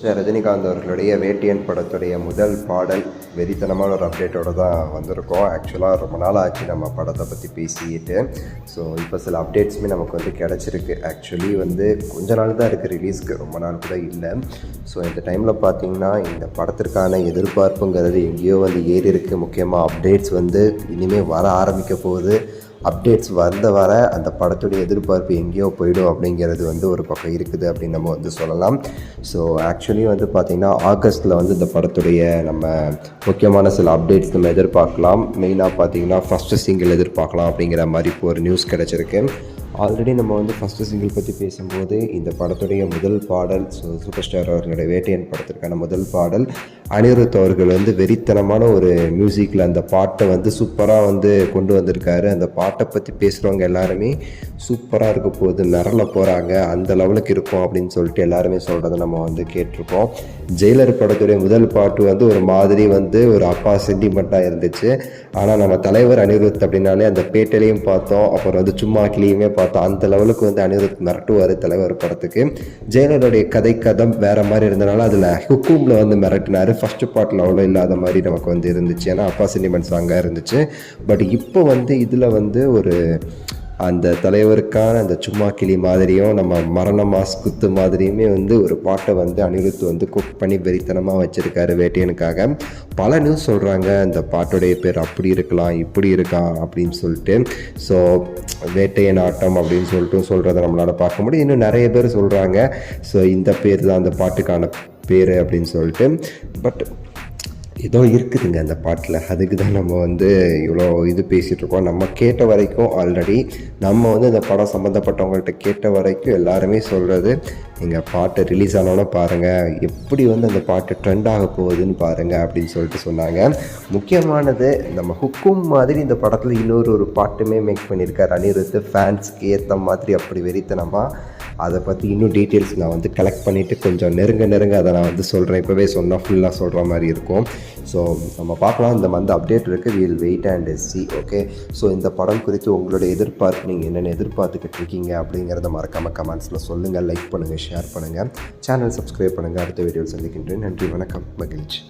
ரஜினிகாந்த் அவர்களுடைய வேட்டியன் படத்துடைய முதல் பாடல் வெறித்தனமான ஒரு அப்டேட்டோடு தான் வந்திருக்கோம். ஆக்சுவலாக ரொம்ப நாள் ஆச்சு நம்ம படத்தை பற்றி பேசிக்கிட்டு. ஸோ இப்போ சில அப்டேட்ஸுமே நமக்கு கிடச்சிருக்கு. ஆக்சுவலி கொஞ்ச நாள் தான் இருக்குது ரிலீஸ்க்கு, ரொம்ப நாள் கூட இல்லை. ஸோ இந்த டைமில் பார்த்திங்கன்னா இந்த படத்திற்கான எதிர்பார்ப்புங்கிறது எங்கேயோ ஏறி இருக்குது. முக்கியமாக அப்டேட்ஸ் இனிமேல் வர ஆரம்பிக்க போகுது. அப்டேட்ஸ் வர அந்த படத்துடைய எதிர்பார்ப்பு எங்கேயோ போயிடும் அப்படிங்கிறது ஒரு பக்கம் இருக்குது அப்படின்னு நம்ம சொல்லலாம். ஸோ ஆக்சுவலி பார்த்திங்கன்னா ஆகஸ்ட்டில் இந்த படத்துடைய நம்ம முக்கியமான சில அப்டேட்ஸ் நம்ம எதிர்பார்க்கலாம். மெயினாக பார்த்திங்கன்னா ஃபஸ்ட்டு சிங்கிள் எதிர்பார்க்கலாம் அப்படிங்கிற மாதிரி இப்போ ஒரு நியூஸ் கிடச்சிருக்கு. ஆல்ரெடி நம்ம ஃபஸ்ட்டு சிங்கிள் பற்றி பேசும்போது இந்த படத்துடைய முதல் பாடல், சூப்பர் ஸ்டார் அவர்களுடைய வேட்டையன் படத்திற்கான முதல் பாடல் அனிருத் அவர்கள் வெறித்தனமான ஒரு மியூசிக்கில் அந்த பாட்டை சூப்பராக கொண்டு வந்திருக்காரு. அந்த பாட்டை பற்றி பேசுகிறவங்க எல்லாருமே சூப்பராக இருக்க போகுது, மிரள போகிறாங்க, அந்த லெவலுக்கு இருக்கும் அப்படின்னு சொல்லிட்டு எல்லாருமே சொல்கிறத நம்ம கேட்டிருக்கோம். ஜெயிலர் படத்துடைய முதல் பாட்டு ஒரு மாதிரி ஒரு அப்பா சென்டிமெண்ட்டாக இருந்துச்சு. ஆனால் நம்ம தலைவர் அனிருத் அப்படின்னாலே அந்த பேட்டையிலையும் பார்த்தோம், அப்புறம் சும்மா கிளியுமே பார்த்தோம். அந்த லெவலுக்கு அனிருத் மிரட்டுவார் தலைவர் படத்துக்கு. ஜெயிலருடைய கதை வேறு மாதிரி இருந்தனால அதில் ஹுக்கூமில் மிரட்டினார். ஃபஸ்ட்டு பாட்டில் அவ்வளோ இல்லாத மாதிரி நமக்கு இருந்துச்சு, ஏன்னா அப்பா சென்டிமெண்ட் சாங்காக இருந்துச்சு. பட் இப்போ இதில் ஒரு அந்த தலைவருக்கான அந்த சும்மா கிளி மாதிரியும் நம்ம மரண மாஸ் குத்து மாதிரியுமே ஒரு பாட்டை அனிருத் குக் பண்ணி வெறித்தனமாக வச்சுருக்காரு வேட்டையனுக்காக. பல நியூஸ் சொல்கிறாங்க அந்த பாட்டுடைய பேர் அப்படி இருக்கலாம் இப்படி இருக்கான் அப்படின்னு சொல்லிட்டு. ஸோ வேட்டையன் ஆட்டம் அப்படின்னு சொல்லிட்டு சொல்கிறத நம்மளால் பார்க்க முடியும். இன்னும் நிறைய பேர் சொல்கிறாங்க ஸோ இந்த பேர் தான் அந்த பாட்டுக்கான பேர் அப்படின்னு சொல்லிட்டு. பட் ஏதோ இருக்குதுங்க அந்த பாட்டில், அதுக்கு தான் நம்ம இவ்வளோ பேசிகிட்ருக்கோம். நம்ம கேட்ட வரைக்கும் ஆல்ரெடி நம்ம இந்த படம் சம்மந்தப்பட்டவங்கள்ட்ட கேட்ட வரைக்கும் எல்லாருமே சொல்கிறது, எங்கள் பாட்டு ரிலீஸ் ஆனோன்னு பாருங்கள், எப்படி அந்த பாட்டு ட்ரெண்ட் ஆக போகுதுன்னு பாருங்கள் அப்படின்னு சொல்லிட்டு சொன்னாங்க. முக்கியமானது நம்ம ஹுக்கும் மாதிரி இந்த படத்தில் இன்னொரு பாட்டுமே மேக் பண்ணியிருக்கார் அனிருத், ஃபேன்ஸ்க்கு ஏற்ற மாதிரி அப்படி வெறித்தனமாக. அதை பற்றி இன்னும் டீட்டெயில்ஸ் நான் கலெக்ட் பண்ணிவிட்டு கொஞ்சம் நெருங்க அதை நான் சொல்கிறேன். இப்போவே சொன்னால் ஃபுல்லாக சொல்கிற மாதிரி இருக்கும். ஸோ நம்ம பார்க்கலாம். இந்த அப்டேட் இருக்குது, we'll wait and see. Okay, so இந்த படம் குறித்து உங்களுடைய எதிர்பார்ப்பு, நீங்கள் என்னென்ன எதிர்பார்த்துக்கிட்டு இருக்கீங்க அப்படிங்கிறத மறக்காமல் கமெண்ட்ஸில் சொல்லுங்கள். லைக் பண்ணுங்கள், ஷேர் பண்ணுங்கள், சேனல் சப்ஸ்கிரைப் பண்ணுங்கள். அடுத்த வீடியோவில் சந்திக்கின்றேன். நன்றி, வணக்கம், மகிழ்ச்சி.